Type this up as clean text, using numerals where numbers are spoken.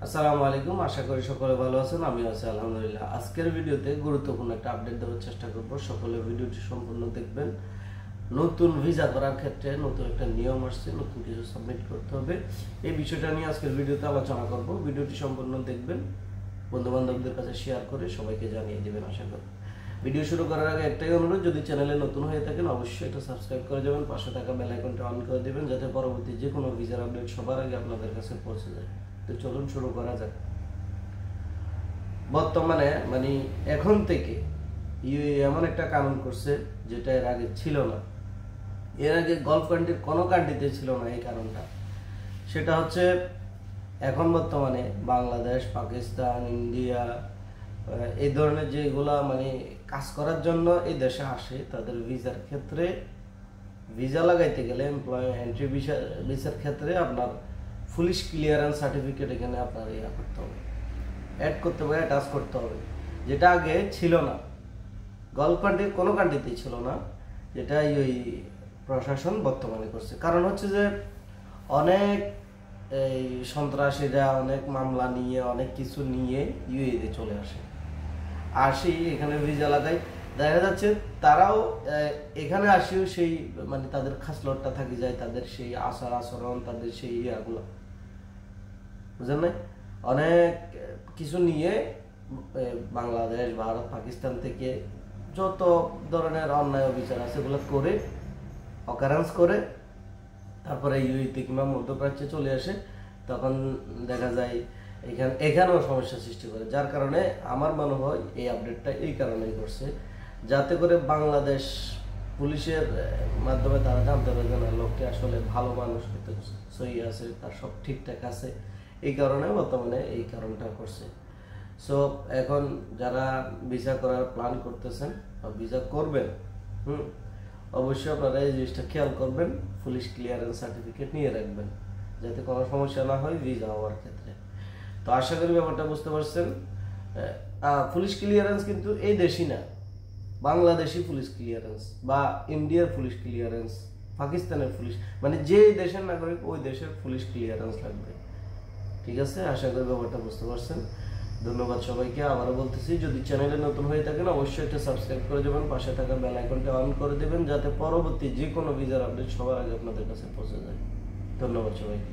আসসালামু আলাইকুম, আশা করি সকলে ভালো আছেন। আমি আছি আলহামদুলিল্লাহ। আজকের ভিডিওতে গুরুত্বপূর্ণ একটা আপডেট দেওয়ার চেষ্টা করব। সকলে ভিডিওটি সম্পূর্ণ দেখবেন। নতুন ভিসা করার ক্ষেত্রে নতুন একটা নিয়ম আসছে, নতুন কিছু সাবমিট করতে হবে। এই বিষয়টা নিয়ে আজকের ভিডিওতে আলোচনা করব। ভিডিওটি সম্পূর্ণ দেখবেন, বন্ধু বান্ধবদের কাছে শেয়ার করে সবাইকে জানিয়ে দেবেন আশা করি। ভিডিও শুরু করার আগে একটাই অনুরোধ, যদি চ্যানেলে নতুন হয়ে থাকেন অবশ্যই এটা সাবস্ক্রাইব করে যাবেন, পাশে থাকা বেল আইকনটা অন করে দেবেন যাতে পরবর্তী যে কোনো ভিসার আপডেট সবার আগে আপনাদের কাছে পৌঁছে যায়। তো চলুন শুরু করা যাক। বর্তমানে এখন থেকে ইউএই এমন একটা কানুন করছে যেটা এর আগে ছিল না। এর আগে গলফ কান্ট্রির কোনো কান্ট্রিতে ছিল না এই কারণটা। সেটা হচ্ছে এখন বর্তমানে বাংলাদেশ, পাকিস্তান, ইন্ডিয়া এই ধরনের যেগুলা কাজ করার জন্য এই দেশে আসে, তাদের ভিসার ক্ষেত্রে ভিসা লাগাইতে গেলে এন্ট্রি ভিসার ক্ষেত্রে আপনার পুলিশ ক্লিয়ারেন্স সার্টিফিকেট এখানে আপনার করতে হবে, অ্যাড করতে হবে, অ্যাটাচ করতে হবে, যেটা আগে ছিল না। গলফ কান্ট্রির কোনো কান্ট্রিতেই ছিল না, যেটা এই প্রশাসন বর্তমানে করছে। কারণ হচ্ছে যে অনেক এই সন্ত্রাসীরা অনেক মামলা নিয়ে অনেক কিছু নিয়ে ইউএইতে চলে আসি এখানে ভিসা লাগাই। দেখা যাচ্ছে তারাও এখানে আসেও সেই তাদের খাসলটটা থাকি যায়, তাদের সেই আচার আচরণ, তাদের সেই ইয়াগুলো বুঝলেন না, অনেক কিছু নিয়ে বাংলাদেশ, ভারত, পাকিস্তান থেকে যত ধরনের অন্যায় বিচার আছে এগুলো করে অকারেন্স করে তারপরে ইউএইতে কিংবা মধ্যপ্রাচ্যে চলে আসে। তখন দেখা যায় এখানেও সমস্যা সৃষ্টি করে, যার কারণে আমার মনে হয় এই আপডেটটা এই কারণেই করছে, যাতে করে বাংলাদেশ পুলিশের মাধ্যমে তারা জানতে পারে যে না, লোকটি আসলে ভালো মানুষ, সহি আছে, তার সব ঠিকঠাক আছে। এই কারণে বর্তমানে এই কারণটা করছে। সো এখন যারা ভিসা করার প্ল্যান করতেছেন বা ভিসা করবেন, অবশ্যই আপনারা এই জিনিসটা খেয়াল করবেন, পুলিশ ক্লিয়ারেন্স সার্টিফিকেট নিয়ে রাখবেন যাতে কোনো সমস্যা না হয় ভিসা হওয়ার ক্ষেত্রে। তো আশা করি ব্যাপারটা বুঝতে পারছেন। পুলিশ ক্লিয়ারেন্স কিন্তু এই দেশি না, বাংলাদেশি পুলিশ ক্লিয়ারেন্স বা ইন্ডিয়ার পুলিশ ক্লিয়ারেন্স, পাকিস্তানের পুলিশ, যে দেশের নাগরিক ওই দেশের পুলিশ ক্লিয়ারেন্স লাগবে। ঠিক আছে, আশা করি ব্যাপারটা বুঝতে পারছেন। ধন্যবাদ সবাইকে। আবারও বলতেছি, যদি চ্যানেলে নতুন হয়ে থাকেন অবশ্যই এটা সাবস্ক্রাইব করে দেবেন, পাশে থাকা বেল আইকনটা অন করে দেবেন যাতে পরবর্তী যে কোনো ভিসার আপডেট সবার আগে আপনাদের কাছে পৌঁছে যায়। ধন্যবাদ সবাইকে।